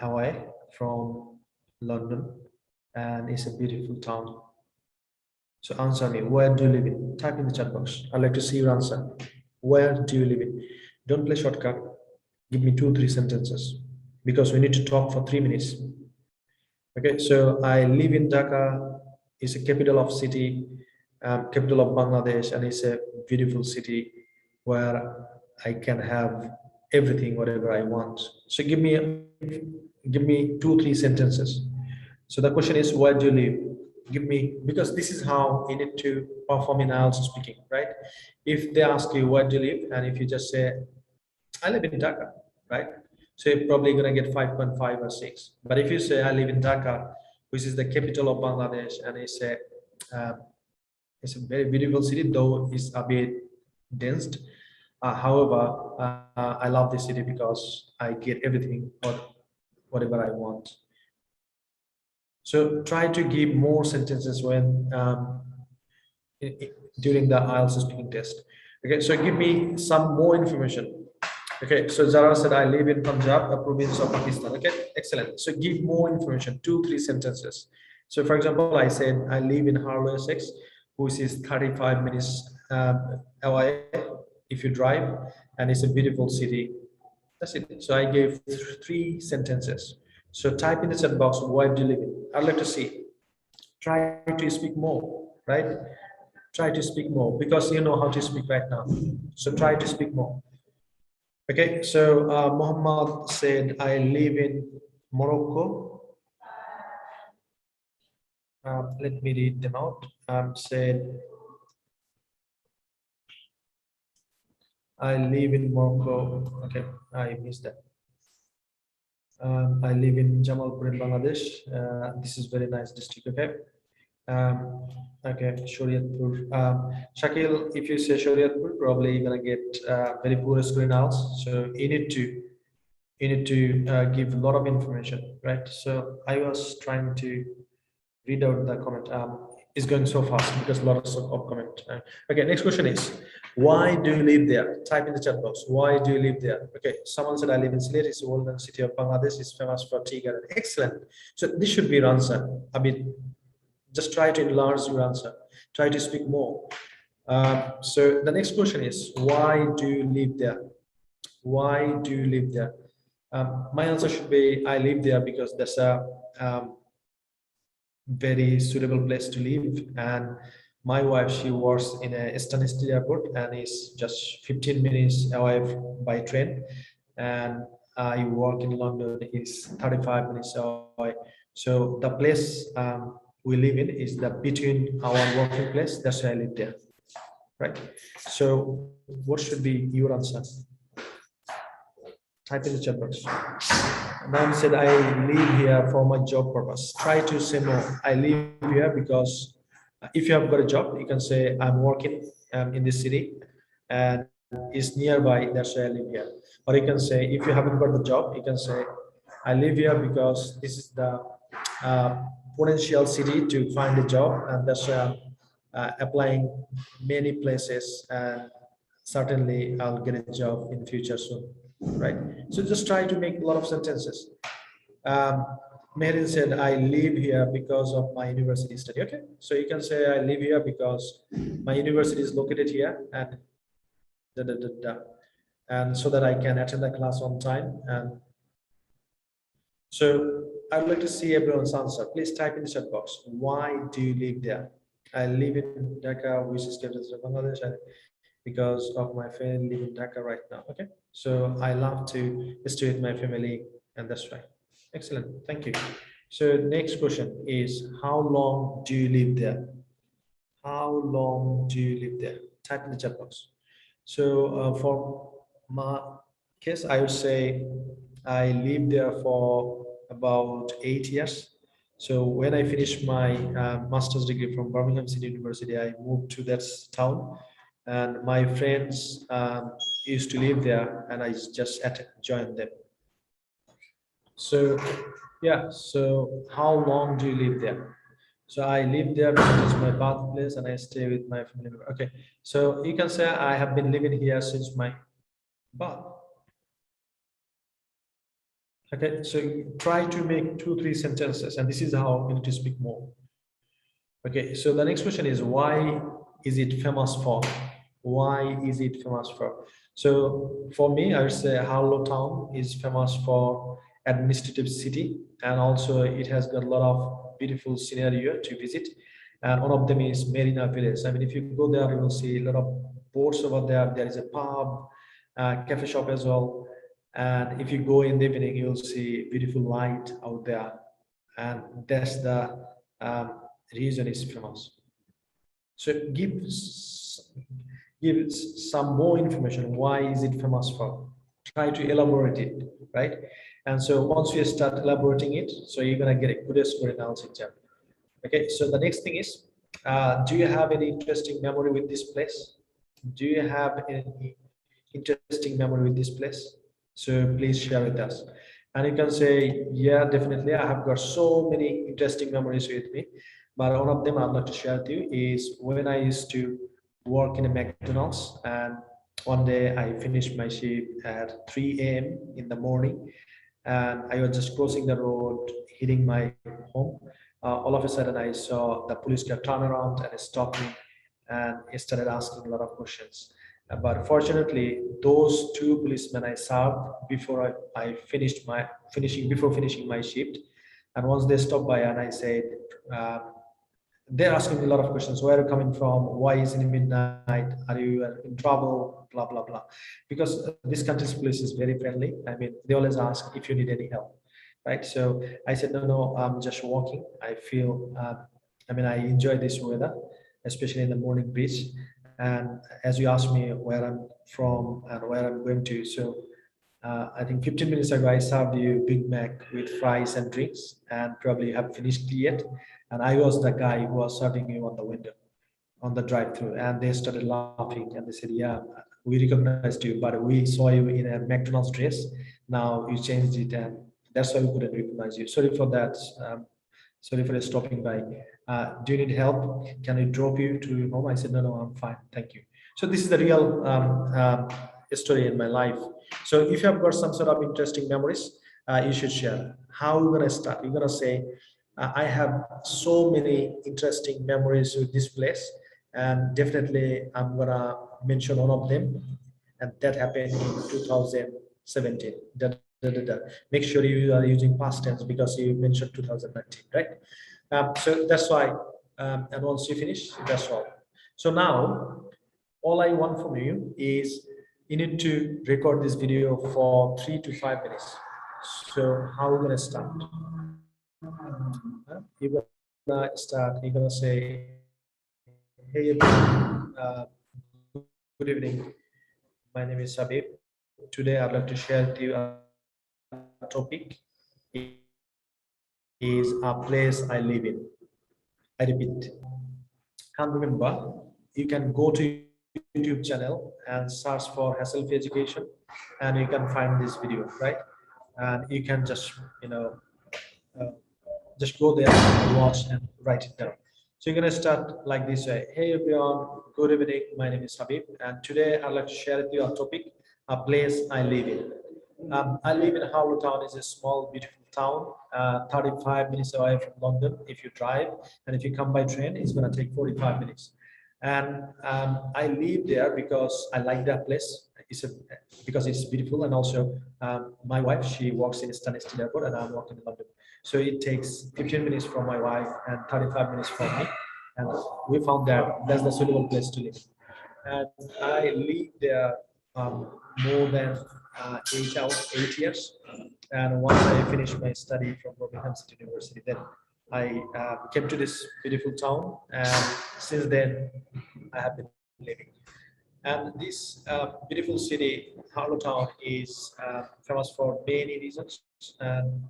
away from London, and it's a beautiful town. So answer me. Where do you live in? Type in the chat box. I'd like to see your answer. Where do you live in? Don't play shortcut. Give me 2-3 sentences, because we need to talk for 3 minutes. Okay, so I live in Dhaka. It's a capital of city, capital of Bangladesh, and it's a beautiful city where I can have everything, whatever I want. So give me 2-3 sentences. So the question is, where do you live? Give me, because this is how you need to perform in IELTS speaking, right? If they ask you where do you live, and if you just say I live in Dhaka, right? So you're probably gonna get 5.5 or 6. But if you say I live in Dhaka, which is the capital of Bangladesh, and it's a very beautiful city, though it's a bit dense. However, I love this city because I get everything or whatever I want. So try to give more sentences when during the IELTS speaking test. Okay, so give me some more information. Okay, so Zara said, I live in Punjab, a province of Pakistan. Okay, excellent. So give more information, 2-3 sentences. So for example, I said, I live in Harlow, Essex, which is 35 minutes away if you drive, and it's a beautiful city. That's it. So I gave 3 sentences. So type in the chat box, where do you live in? I'd like to see. Try to speak more, right? Try to speak more, because you know how to speak right now. So try to speak more. Okay, so Muhammad said, I live in Morocco. Let me read them out. Said, I live in Morocco. Okay, I missed that. I live in Jamalpur in Bangladesh. This is very nice district. Okay. Okay, Shariatpur. Shakil, if you say Shariatpur, probably you're gonna get very poor screen outs. So you need to give a lot of information, right? So I was trying to read out the comment. It's going so fast because a lot of comment. Okay, next question is, why do you live there? Type in the chat box. Why do you live there? Okay, someone said I live in Sylhet. It's a golden city of Bangladesh. It's famous for tea garden. Excellent. So this should be your answer. I mean, just try to enlarge your answer. Try to speak more. So the next question is, why do you live there? Why do you live there? My answer should be, I live there because that's a very suitable place to live. And my wife, she works in a Stansted airport and is just 15 minutes away by train. And I work in London, is 35 minutes away. So the place we live in is the between our working place. That's why I live there, right? So what should be your answer? Type in the chat box. Mom said, I live here for my job purpose. Try to say more. I live here because if you have got a job, you can say, I'm working in this city and it's nearby. That's why I live here. Or you can say, if you haven't got the job, you can say, I live here because this is the potential city to find a job. And that's why I'm applying many places. And certainly I'll get a job in future soon, right? So just try to make a lot of sentences. Merin said, I live here because of my university study. Okay, so you can say, I live here because my university is located here, and da, da, da, da, and so that I can attend the class on time. And so I'd like to see everyone's answer. Please type in the chat box. Why do you live there? I live in Dhaka, which is capital of Bangladesh, because of my family live in Dhaka right now. Okay, so I love to stay with my family, and that's right. Excellent, thank you. So next question is, how long do you live there? How long do you live there? Type in the chat box. So for my case, I would say I lived there for about 8 years. So when I finished my master's degree from Birmingham City University, I moved to that town, and my friends used to live there, and I just joined them. So yeah, so how long do you live there? So I live there because it's my birthplace and I stay with my family member. Okay, so you can say I have been living here since my birth. Okay, so try to make 2-3 sentences, and this is how you need to speak more. Okay, so the next question is, why is it famous for? Why is it famous for? So for me, I would say Harlow town is famous for administrative city, and also it has got a lot of beautiful scenario to visit. And one of them is Marina Village. I mean, if you go there, you will see a lot of boats over there. There is a pub, cafe shop as well. And if you go in the evening, you'll see beautiful light out there. And that's the reason is famous. So give some more information. Why is it famous for? Try to elaborate it, right? And so once you start elaborating it, so you're gonna get a good score in analysis exam. Okay, so the next thing is, do you have any interesting memory with this place? Do you have any interesting memory with this place? So please share with us. And you can say, yeah, definitely, I have got so many interesting memories with me. But one of them I'd like to share with you is when I used to work in a McDonald's, and one day I finished my shift at 3 a.m. in the morning, and I was just crossing the road, hitting my home. All of a sudden, I saw the police car turn around and stop me, and he started asking a lot of questions. But fortunately, those two policemen I served before I finished my finishing my shift, and once they stopped by and I said, uh, they're asking me a lot of questions. Where are you coming from? Why is it midnight? Are you in trouble? Blah blah blah. Because this country's police is very friendly. I mean, they always ask if you need any help, right? So I said, no, no, I'm just walking. I feel, I mean, I enjoy this weather, especially in the morning breeze. And as you asked me where I'm from and where I'm going to, so I think 15 minutes ago, I served you Big Mac with fries and drinks, and probably you haven't finished yet. And I was the guy who was serving you on the window, on the drive-through, and they started laughing and they said, "Yeah, we recognized you, but we saw you in a McDonald's dress. Now you changed it, and that's why we couldn't recognize you. Sorry for that. Sorry for stopping by. Do you need help? Can I drop you to your home?" I said, "No, no, I'm fine. Thank you." So this is the real story in my life. So if you have got some sort of interesting memories, you should share. How are you gonna start? You're gonna say, I have so many interesting memories with this place, and definitely I'm gonna mention one of them, and that happened in 2017. Make sure you are using past tense because you mentioned 2019, right? So that's why, and once you finish, that's all. So now, all I want from you is you need to record this video for 3 to 5 minutes. So how are we gonna start? You're gonna start. You're gonna say, "Hey everyone, good evening. My name is Sabib. Today I'd like to share with you a topic is a place I live in. I repeat, can't remember. You can go to YouTube channel and search for Hassle Free Education, and you can find this video, right? And you can just, uh, just go there and watch and write it down. So you're going to start like this way. Hey everyone, good evening. My name is Habib, and today I'd like to share with you a topic, a place I live in. I live in Harlow Town. It's a small, beautiful town, 35 minutes away from London if you drive, and if you come by train, it's going to take 45 minutes. And I live there because I like that place. Because it's beautiful, and also my wife, she works in Stansted Airport, and I'm working in London. So it takes 15 minutes from my wife and 35 minutes from me, and we found that that's the suitable place to live. And I live there more than 8 years. And once I finished my study from Birmingham City University, then I came to this beautiful town, and since then I have been living. And this beautiful city, Harlow Town, is famous for many reasons. And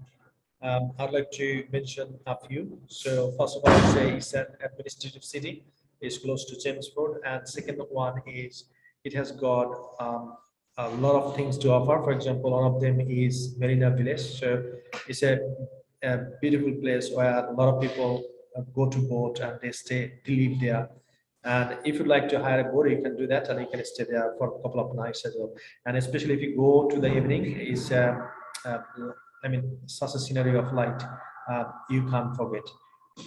I'd like to mention a few. So first of all, I say it's an administrative city. It's close to Chelmsford, and second one is it has got a lot of things to offer. For example, one of them is Marina Village. So it's a beautiful place where a lot of people go to boat and they live there. And if you'd like to hire a boat, you can do that, and you can stay there for a couple of nights as well. And especially if you go to the evening, is uh, I mean, such a scenario of light, you can't forget.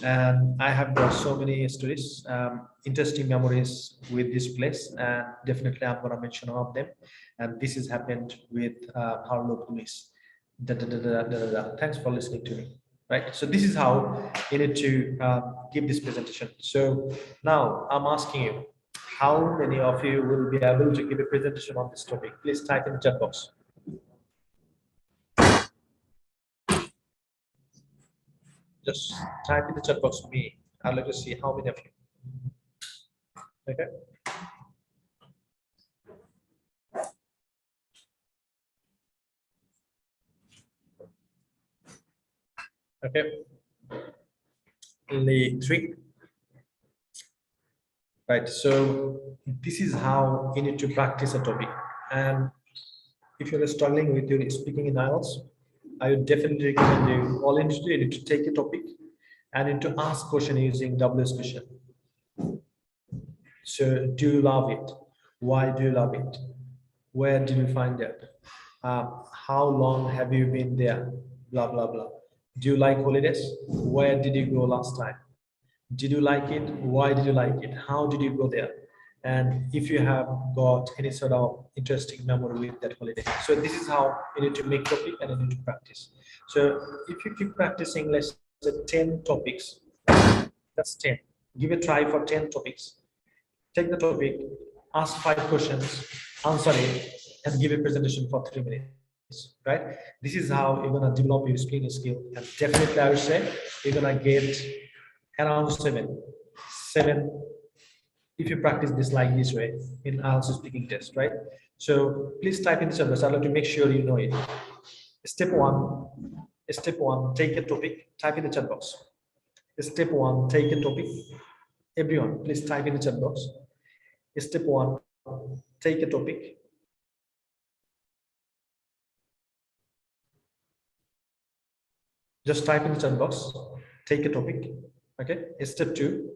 And I have got so many stories, interesting memories with this place, and definitely I'm going to mention one of them. And this has happened with Harlow Police. Thanks for listening to me. Right. So this is how you need to give this presentation. So now I'm asking you, how many of you will be able to give a presentation on this topic? Please type in the chat box. Just type in the chat box for me. I'd like to see how many of you. Okay. Okay. Only 3. Right. So this is how you need to practice a topic. And if you're struggling with your speaking in IELTS, I would definitely recommend you, all you need to take a topic and need to ask question using WS question. So do you love it? Why do you love it? Where did you find it? How long have you been there? Blah, blah, blah. Do you like holidays? Where did you go last time? Did you like it? Why did you like it? How did you go there? And if you have got any sort of interesting memory with that holiday. So this is how you need to make topic and you need to practice. So if you keep practicing, let's say 10 topics, that's 10. Give a try for 10 topics. Take the topic, ask 5 questions, answer it, and give a presentation for 3 minutes, right? This is how you're gonna develop your speaking skill. And definitely I would say you're gonna get around 7 if you practice this like this way in IELTS speaking test, right? So please type in the chat box. I'd like to make sure you know it. Step one, take a topic, type in the chat box. Step 1, take a topic. Everyone, please type in the chat box. Step 1, take a topic. Just type in the chat box, take a topic. Okay. Step 2,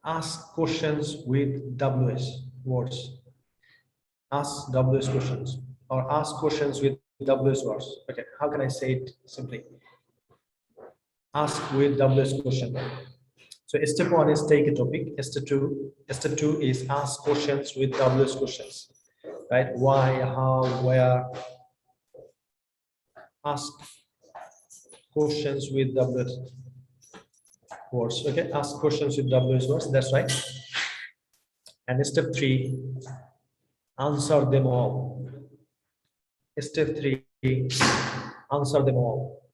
ask questions with WS words. Ask WS questions or ask questions with WS words. Okay. How can I say it simply? Ask with WS question. So step one is take a topic. Step two is ask questions with WS questions, right? Why, how, where. Ask questions with WS words. Okay, ask questions with WS words. That's right. And step three, answer them all. Step three, answer them all.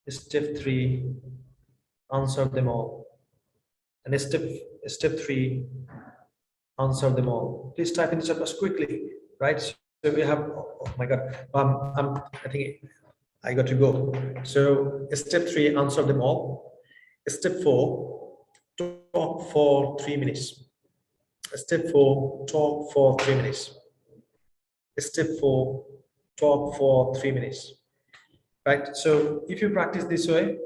Step three, answer them all. And step three, answer them all. Please type in the chat box quickly, right? So we have, oh my God, I think I got to go. So step three, answer them all. Step four, talk for 3 minutes. Step four, talk for 3 minutes. Step four, talk for 3 minutes. Right? So if you practice this way,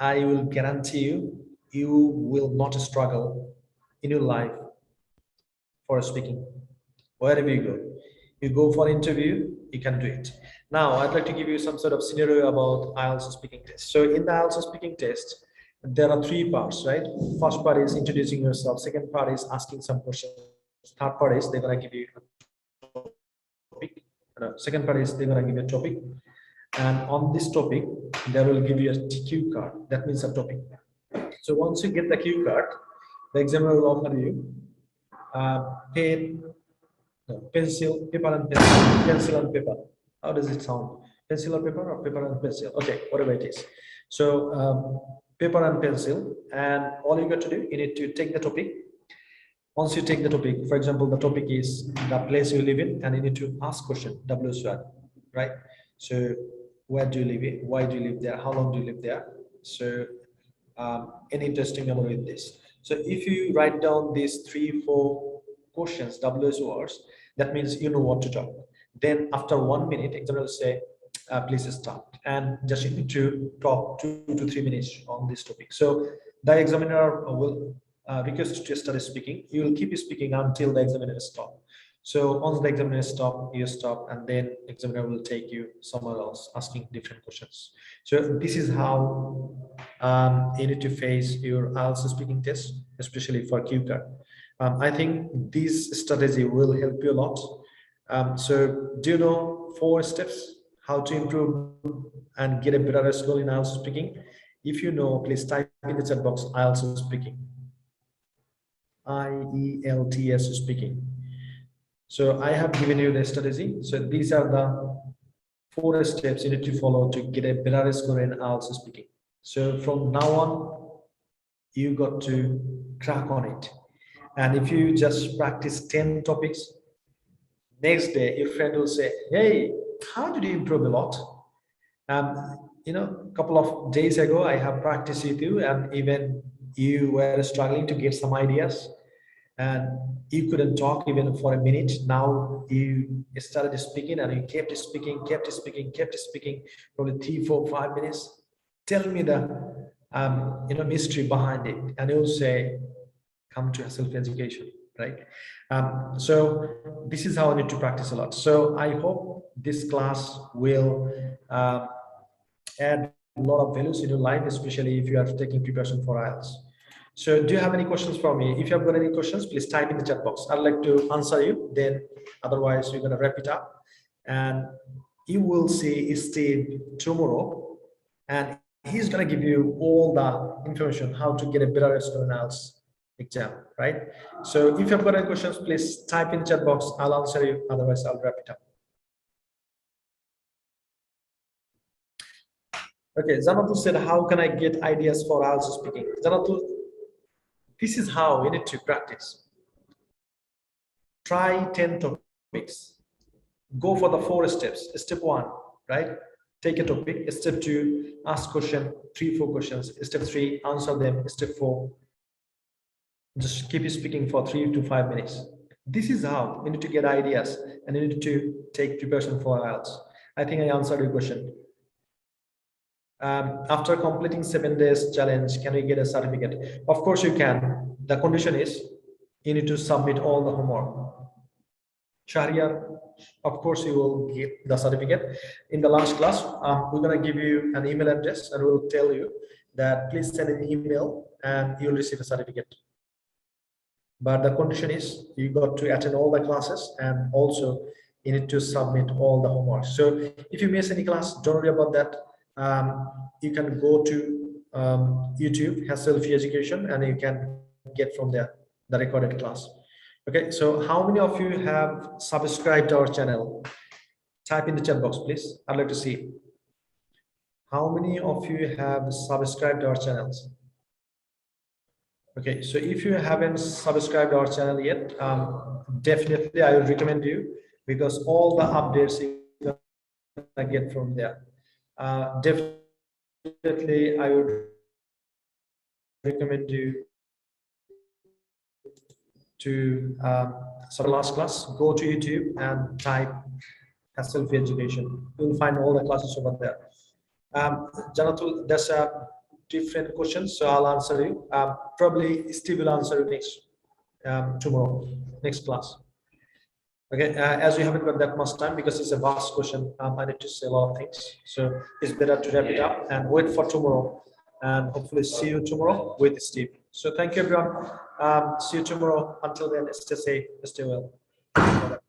I will guarantee you, you will not struggle in your life for speaking. Wherever you go for interview, you can do it. Now, I'd like to give you some sort of scenario about IELTS speaking test. So in the IELTS speaking test, there are three parts, right? First part is introducing yourself. Second part is asking some questions. Third part is they're gonna give you a topic. Second part is they're gonna give you a topic, and on this topic, they will give you a cue card. That means a topic. So once you get the cue card, the examiner will offer you pen, pencil, paper and pencil, pencil and paper. How does it sound? Pencil or paper and pencil? Okay, whatever it is. So paper and pencil, and all you got to do, you need to take the topic. Once you take the topic, for example, the topic is the place you live in, and you need to ask question, WSWAT, right? So where do you live in? Why do you live there? How long do you live there? So any interesting memory in this. So if you write down these 3-4 questions, WS words, that means you know what to talk. Then after 1 minute, examiner will say, please start. And just you need to talk 2 to 3 minutes on this topic. So the examiner will request you to start speaking. You will keep speaking until the examiner stops. So once the examiner stop, you stop, and then examiner will take you somewhere else, asking different questions. So this is how you need to face your IELTS speaking test, especially for Q card. I think this strategy will help you a lot. So do you know 4 steps how to improve and get a better score in IELTS speaking? If you know, please type in the chat box IELTS speaking. IELTS speaking. So I have given you the strategy. So these are the 4 steps you need to follow to get a better score in IELTS speaking. So from now on, you got to crack on it. And if you just practice 10 topics, next day your friend will say, hey, how did you improve a lot? You know, a couple of days ago, I have practiced with you, and even you were struggling to get some ideas, and you couldn't talk even for a minute. Now you started speaking, and you kept speaking, probably 3, 4, 5 minutes. Tell me the mystery behind it, and you'll say, come to self-education, right? So this is how I need to practice a lot. So I hope this class will add a lot of values in your life, especially if you are taking preparation for IELTS. So do you have any questions for me? If you have got any questions, please type in the chat box. I'd like to answer you. Then otherwise, we're going to wrap it up. And you will see Steve tomorrow. And he's going to give you all the information how to get a better score in IELTS exam, right? So if you have got any questions, please type in the chat box. I'll answer you. Otherwise, I'll wrap it up. Okay, Zanatu said, how can I get ideas for IELTS speaking? Zanatu, this is how you need to practice. Try 10 topics. Go for the 4 steps. Step 1, right? Take a topic. Step 2, ask question, 3, 4 questions. Step 3, answer them. Step 4, just keep speaking for 3 to 5 minutes. This is how you need to get ideas, and you need to take preparation for IELTS. I think I answered your question. After completing 7 days challenge, can we get a certificate? Of course you can. The condition is you need to submit all the homework. Shahriar, of course you will get the certificate. In the last class, we're going to give you an email address, and we'll tell you that please send an email and you'll receive a certificate. But the condition is you got to attend all the classes and also you need to submit all the homework. So if you miss any class, don't worry about that. You can go to YouTube, has selfie education, and you can get from there the recorded class. Okay, so how many of you have subscribed our channel? Type in the chat box, please. I'd like to see. How many of you have subscribed our channels? Okay, so if you haven't subscribed our channel yet, definitely I would recommend you, because all the updates you're gonna get from there. Definitely I would recommend you to so last class, go to YouTube and type self education. You'll find all the classes over there. Janatul, there's a different question, so I'll answer you. Probably Steve will answer you next tomorrow, next class. Okay, as we haven't got that much time because it's a vast question, I need to say a lot of things, so it's better to wrap it up and wait for tomorrow, and hopefully see you tomorrow with Steve. So thank you everyone. See you tomorrow. Until then, stay safe, stay well.